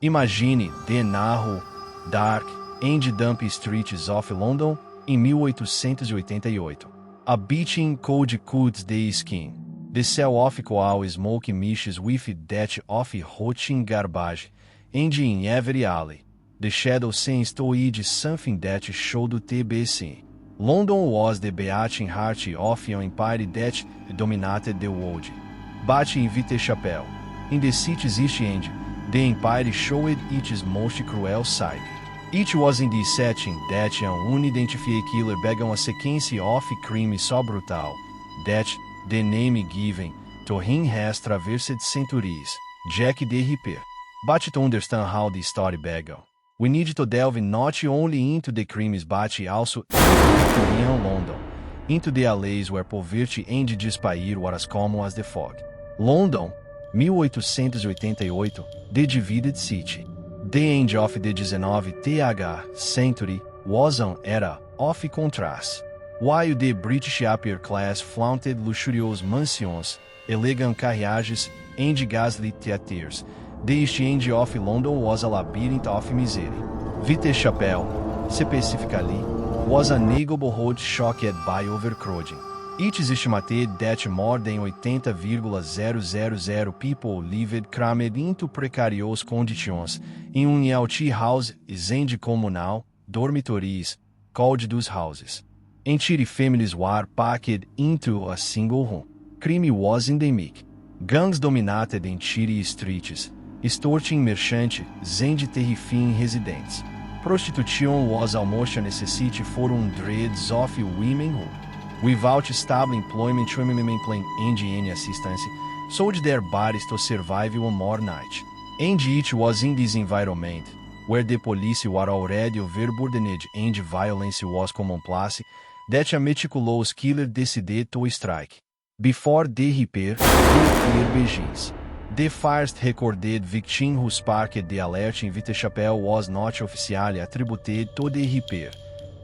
Imagine the narrow, dark, and damp streets of London em 1888. A beating cold cuts the skin. The cell of coal smoke mixes with that of rotting garbage, and in every alley, the shadow seems to hide something that should be seen. London was the beating heart of an empire that dominated the world. But in Whitechapel, in the city's east end, the empire showed its most cruel side. It was in this setting that an unidentified killer began a sequence of crimes so brutal that the name given to him has traversed centuries, Jack the Ripper. But to understand how the story began, we need to delve not only into the crimes but also into Victorian London, into the alleys where poverty and despair were as common as the fog. London, 1888, the divided city. The end of the 19th century was an era of contrast. While the British upper class flaunted luxurious mansions, elegant carriages, and gaslit theatres, the East End of London was a labyrinth of misery. Whitechapel, specifically, was a neighborhood road shocked by overcrowding. It is estimated that more than 80,000 people lived crammed into precarious conditions in unhealthy houses and communal dormitories, called those houses. Entire families were packed into a single room. Crime was endemic. Gangs dominated entire streets, extorting merchants and terrifying residents. Prostitution was almost a necessity for hundreds of women who, without stable employment and any assistance, sold their bodies to survive one more night. And it was in this environment, where the police were already overburdened and violence was commonplace, that a meticulous killer decided to strike. Before the Ripper, the fear begins. The first recorded victim who sparked the alert in Whitechapel was not officially attributed to the Ripper,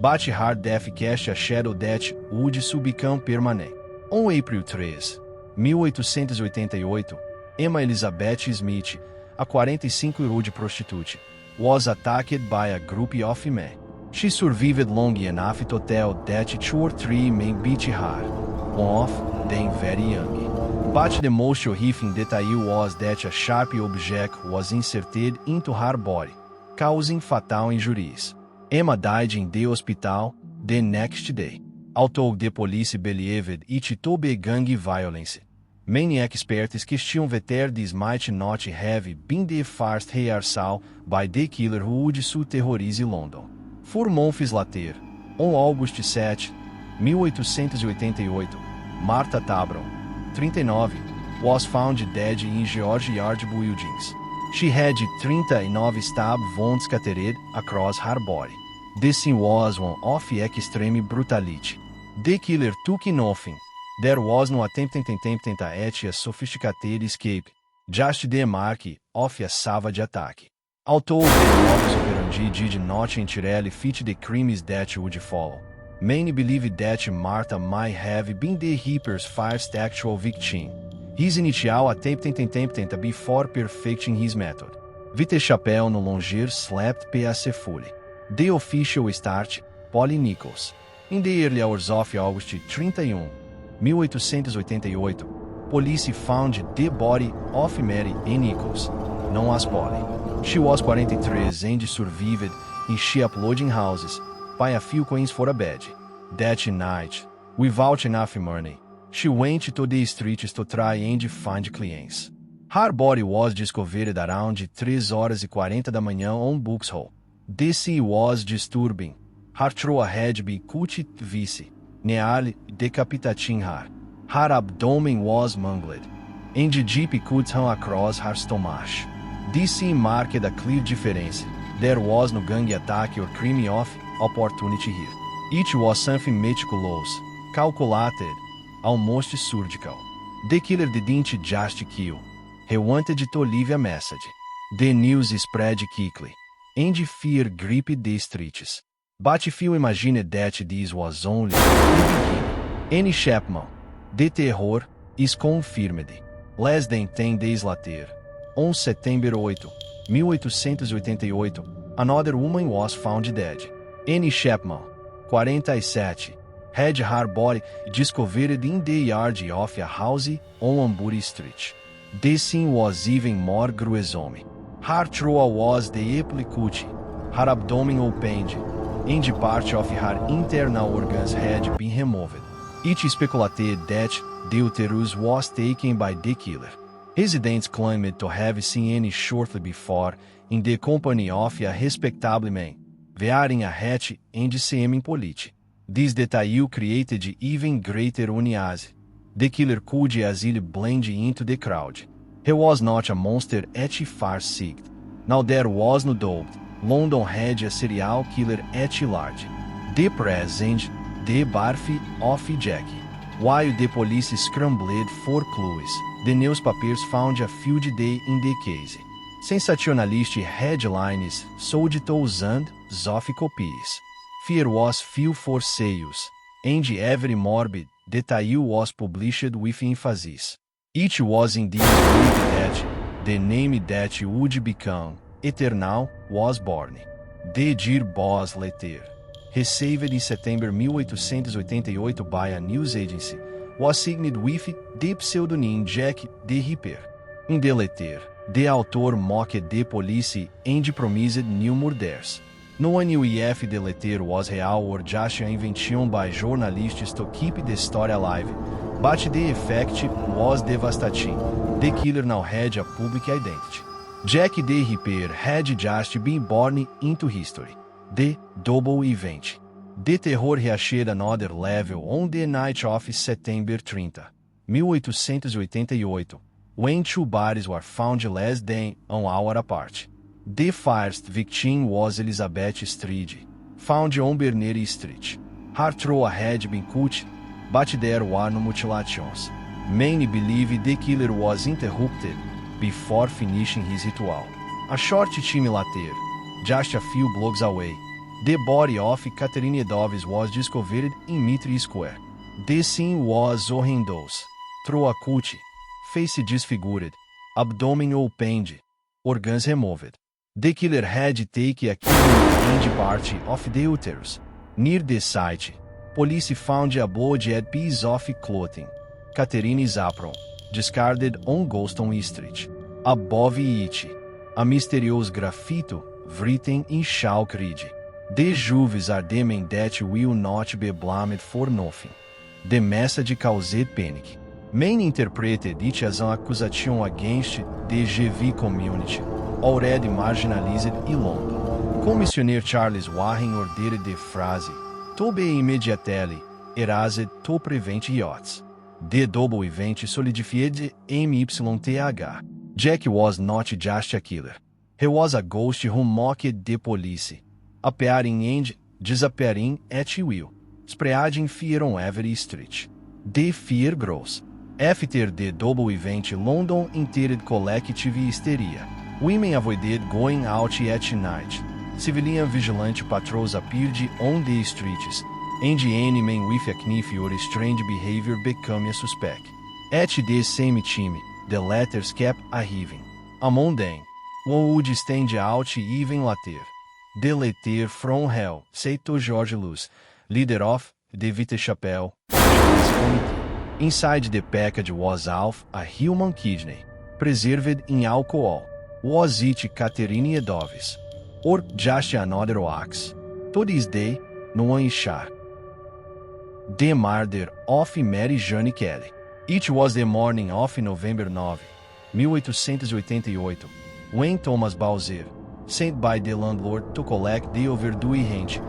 but her death cast a shadow that would soon become permanent. On April 3, 1888, Emma Elizabeth Smith, a 45-year-old prostitute, was attacked by a group of men. She survived long enough to tell that 2 or 3 men beat her, one of them very young. But the most horrific detail was that a sharp object was inserted into her body, causing fatal injuries. Emma died in the hospital the next day. Although the police believed it to be gang violence, many experts question whether this might not have been the first rehearsal by the killer who would so terrorize London. 4 months later, on August 7, 1888, Martha Tabron, 39, was found dead in George Yard buildings. She had 39 stab wounds scattered across her body. The scene was one of extreme brutality. The killer took nothing. There was no attempt at a sophisticated escape, just the mark of a savage attack. Although the modus operandi did not entirely fit the crimes that would follow, many believe that Martha might have been the Ripper's first actual victim. His initial attempt before perfecting his method. Whitechapel no longer slept peacefully. The official start, Polly Nichols. In the early hours of August 31, 1888, police found the body of Mary A. Nichols, known as Polly. She was 43 and survived in cheap lodging houses, by a few coins for a bed. That night, without enough money, she went to the streets to try and find clients. Her body was discovered around 3:40 da manhã on Vauxhall. The scene was disturbing. Her throat had been cut twice, nearly decapitating her. Her abdomen was mangled, and deep cuts ran across her stomach. This scene marked a clear difference. There was no gang attack or crime of opportunity here. It was something meticulous, calculated, almost surgical. The killer didn't just kill. He wanted to leave a message. The news spread quickly, and fear gripped the streets. But few imagined that this was only the beginning. Annie Chapman, the terror, is confirmed. Less than 10 days later, on September 8, 1888, another woman was found dead. Annie Chapman, 47, had her body discovered in the yard of a house on Ambury Street. The scene was even more gruesome. Her throat was decapitated, her abdomen opened, and part of her internal organs had been removed. It is speculated that the uterus was taken by the killer. Residents claimed to have seen Annie shortly before in the company of a respectable man, wearing a hat and seeming polite. This detail created even greater unease. The killer could easily blend into the crowd. He was not a monster at first sight. Now there was no doubt, London had a serial killer at large. The press and the birth of Jack. While the police scrambled for clues, the newspapers found a field day in the case. Sensationalist headlines sold thousands of copies. Fear was fuel for sales, and every morbid detail was published with emphasis. It was indeed believed that the name that would become eternal was born. The Dear Boss letter, received in September 1888 by a news agency, was signed with the pseudonym Jack the Ripper. In the letter, the author mocked the police and promised new murders. No one knew if the letter was real or just an invention by journalists to keep the story alive, but the effect was devastating. The killer now had a public identity. Jack the Ripper had just been born into history. The double event. The terror reached another level on the night of September 30, 1888, when two bodies were found less than an hour apart. The first victim was Elizabeth Street, found on Berners Street. Her throat had been cut, but there were no mutilations. Many believe the killer was interrupted before finishing his ritual. A short time later, just a few blocks away, the body of Catherine Eddowes was discovered in Mitre Square. The scene was horrendous. Throat cut, face disfigured, abdomen opened, organs removed. The killer had taken a killing and part of the uterus. Near the site, police found a bloody piece of clothing, Catherine's apron, discarded on Goulston Street. Above it, a mysterious graffiti written in chalk read, "The Juves are the men that will not be blamed for nothing." The message caused panic. Many interpreted it as an accusation against the GV community, already marginalized in London. Commissioner Charles Warren ordered the phrase, "To be immediately erased to prevent riots." The double event solidified MYTH. Jack was not just a killer. He was a ghost who mocked the police, appearing and disappearing at will, spreading fear on every street. The fear grows. After the double event, London entered collective hysteria. Women avoided going out at night. Civilian vigilante patrols appeared on the streets, and any man with a knife or strange behavior became a suspect. At the same time, the letters kept arriving. Among them, one would stand out even later. The letter from hell, said to George Luce, leader of the Whitechapel Vigilance Committee. Inside the package was half a human kidney, preserved in alcohol. Was it Catherine Eddowes? Or just another wax? To this day, no one is sure. The murder of Mary Jane Kelly. It was the morning of November 9, 1888, when Thomas Bowser, sent by the landlord to collect the overdue rent,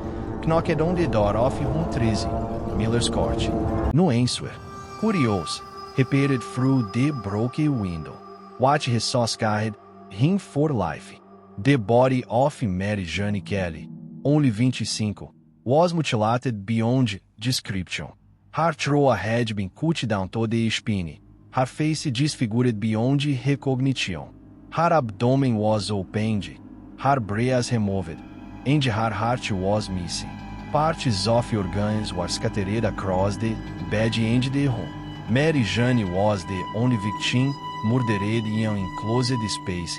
knocked on the door of room 13, Miller's Court. No answer. Curious, he peered through the broken window. What he saw scarred him for life. The body of Mary Jane Kelly, only 25, was mutilated beyond description. Her throat had been cut down to the spine, her face disfigured beyond recognition. Her abdomen was opened, her breast removed, and her heart was missing. Parts of organs were scattered across the bed and the room. Mary Jane was the only victim murdered in an enclosed space.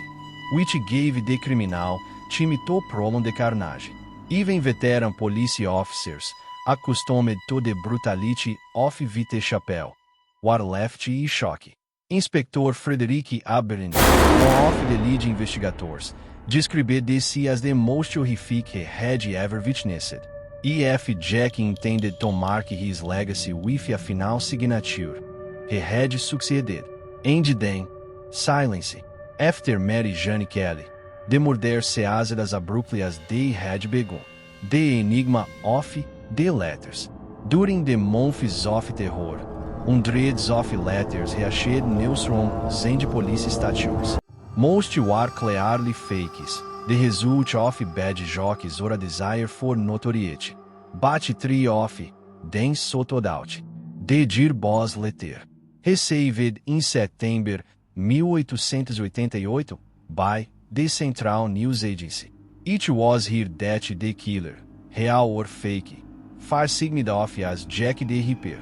which gave the criminal team to prolong the carnage. Even veteran police officers, accustomed to the brutality of Vite Chapelle, were left in shock. Inspector Frederick Aberin, one of the lead investigators, described this as the most horrific he had ever witnessed. E.F. Jack intended to mark his legacy with a final signature. He had succeeded. And then, silence. After Mary Jane Kelly, the murder ceased as abruptly as they had begun. The enigma of the letters. During the months of terror, hundreds of letters reached newsrooms and police stations. Most were clearly fakes, the result of bad jokes or a desire for notoriety. But three of them stood out. The Dear Boss letter, received in September 1888 by the Central News Agency. It was here that the killer, real or fake, first signed off as Jack the Ripper.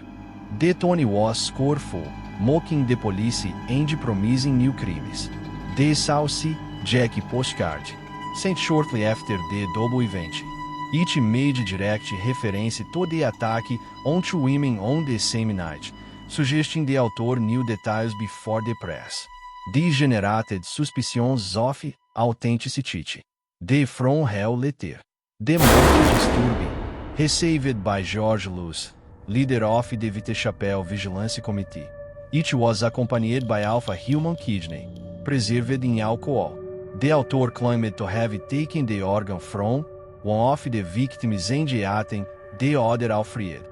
The tone was scornful, mocking the police and promising new crimes. The Saucy Jack postcard, sent shortly after the double event. It made direct reference to the attack on two women on the same night, suggesting the author knew details before the press. This generated suspicions of authenticity. The From Hell letter. The most disturbing, received by George Luce, leader of the Vite Chapelle Vigilance Committee. It was accompanied by alpha human kidney, preserved in alcohol. The author claimed to have taken the organ from one of the victims and eaten the other Alfred.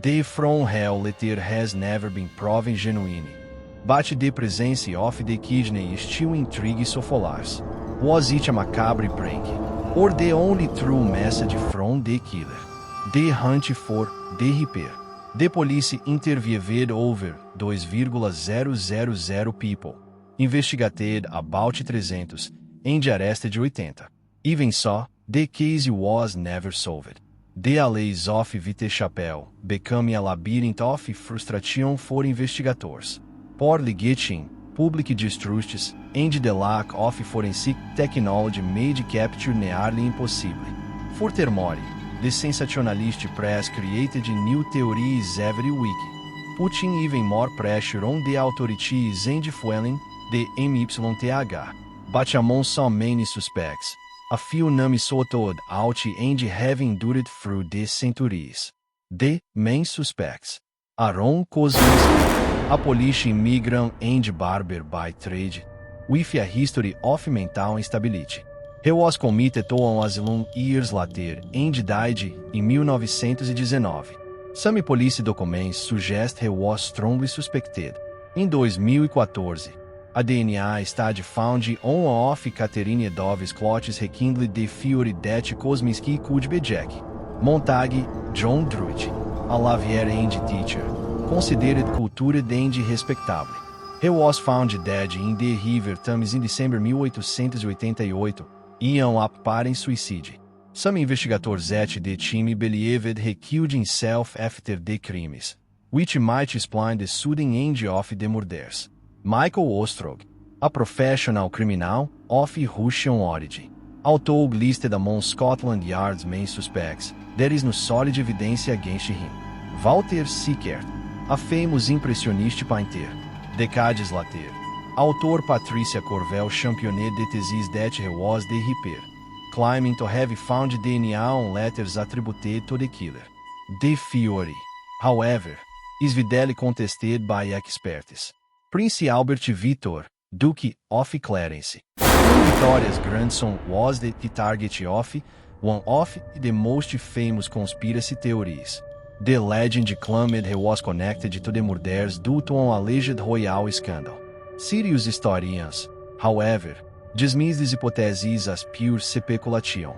The From Hell letter has never been proven genuine, but the presence of the kidney still intrigues scholars. Was it a macabre prank, or the only true message from the killer? The hunt for the Ripper. The police interviewed over 2,000 people, investigated about 300, and arrested 80. Even so, the case was never solved. The alleys of Vite Chapelle became a labyrinth of frustration for investigators. Poorly getting, public distrusts, and the lack of forensic technology made capture nearly impossible. Furthermore, the sensationalist press created new theories every week, putting even more pressure on the authorities and fueling the MYTH. But among so many suspects, a few names stood out and have endured through the centuries. The main suspects: Aaron Kosminski, a Polish immigrant and barber by trade, with a history of mental instability. He was committed to an asylum years later and died in 1919. Some police documents suggest he was strongly suspected. Em 2014, a DNA study found on one of Catherine Dove's clothes rekindled the theory that Kosminski could be Jack. Montague John Druitt, a Lavier and teacher, considered cultured and respectable. He was found dead in the River Thames in December 1888, in an apparent suicide. Some investigators at the team believed he killed himself after the crimes, which might explain the sudden end of the murders. Michael Ostrog, a professional criminal of Russian origin. Although listed among Scotland Yard's main suspects, there is no solid evidence against him. Walter Sickert, a famous impressionist painter. Decades later, author Patricia Corvel championed the thesis that he was the Ripper, claiming to have found DNA on letters attributed to the killer. The theory, however, is widely contested by experts. Prince Albert Victor, Duke of Clarence, Queen Victoria's grandson, was the target of one of the most famous conspiracy theories. The legend claimed he was connected to the murders due to an alleged royal scandal. Serious historians, however, dismiss this hypothesis as pure speculation.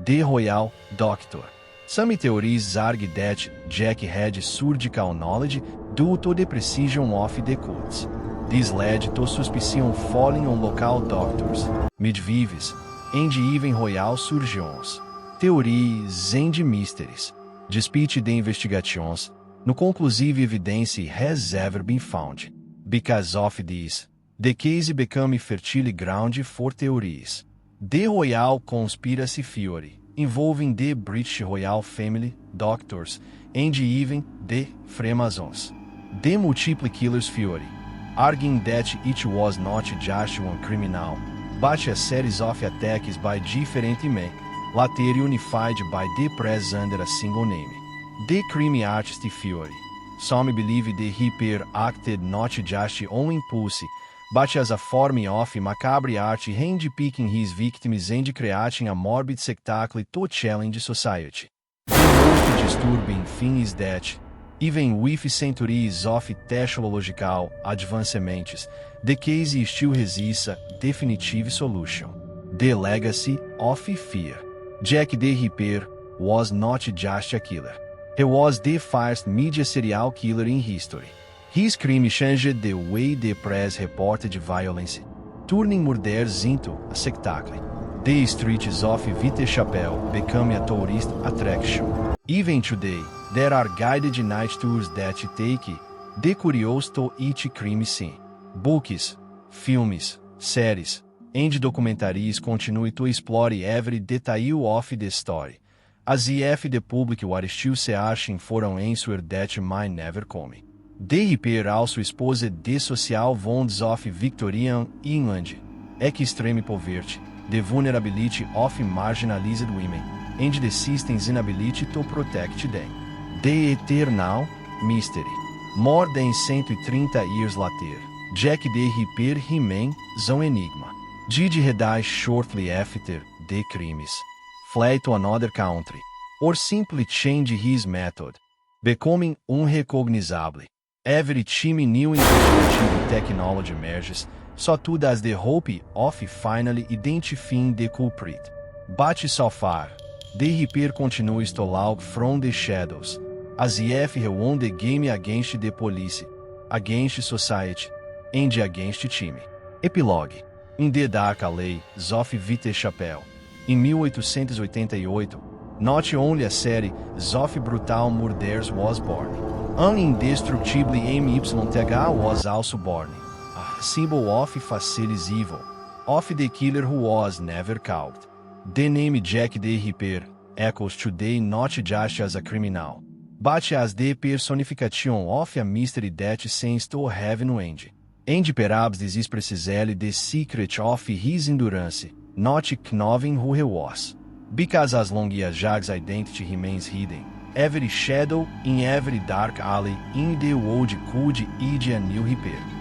The Royal Doctor. Some theories argue that Jack had surgical knowledge due to the precision of the cuts. This led to suspicion falling on local doctors, midwives, and even royal surgeons. Theories and mysteries. Despite the investigations, no conclusive evidence has ever been found. Because of this, The case became fertile ground for theories. The Royal Conspiracy Theory, involving the British Royal Family, doctors, and even the Freemasons. The Multiple Killers Theory, arguing that it was not just one criminal, but a series of attacks by different men, later unified by the press under a single name. The Crime Artist Theory. Some believe the Reaper acted not just on impulse, but as a form of macabre art handpicking his victims and creating a morbid spectacle to challenge society. The most disturbing thing is that, even with centuries of technological advancements, the case still resists a definitive solution. The Legacy of Fear. Jack the Ripper was not just a killer. He was the first media serial killer in history. His crime changed the way the press reported violence, turning murders into a spectacle. The streets of Whitechapel became a tourist attraction. Even today, there are guided night tours that take the curious to each crime scene. Books, filmes, séries, and documentaries continue to explore every detail of the story, as if the public were still searching for an answer that might never come. The Ripper also exposed the social wounds of Victorian England, extreme poverty, the vulnerability of marginalized women, and the system's inability to protect them. The Eternal Mystery. More than 130 years later, Jack the Ripper remains an enigma. Did he die shortly after the crimes, flee to another country, or simply change his method, becoming unrecognizable? Every time new investigative technology emerges, so too does the hope of finally identifying the culprit. But so far, the Ripper continues to lurk from the shadows, as if he won the game against the police, against society, and against time. Epilogue. In the Dark Alleys of Whitechapel, em 1888, not only a series of brutal murders was born, an indestructible MYTH was also born, a symbol of faceless evil, of the killer who was never caught. The name Jack the Ripper echoes today not just as a criminal, but as the personification of a mystery that seems to have no end. And perhaps this is precisely the secret of his endurance, not knowing who he was. Because as long as Jack's identity remains hidden, every shadow in every dark alley in the world could hide a new Ripper.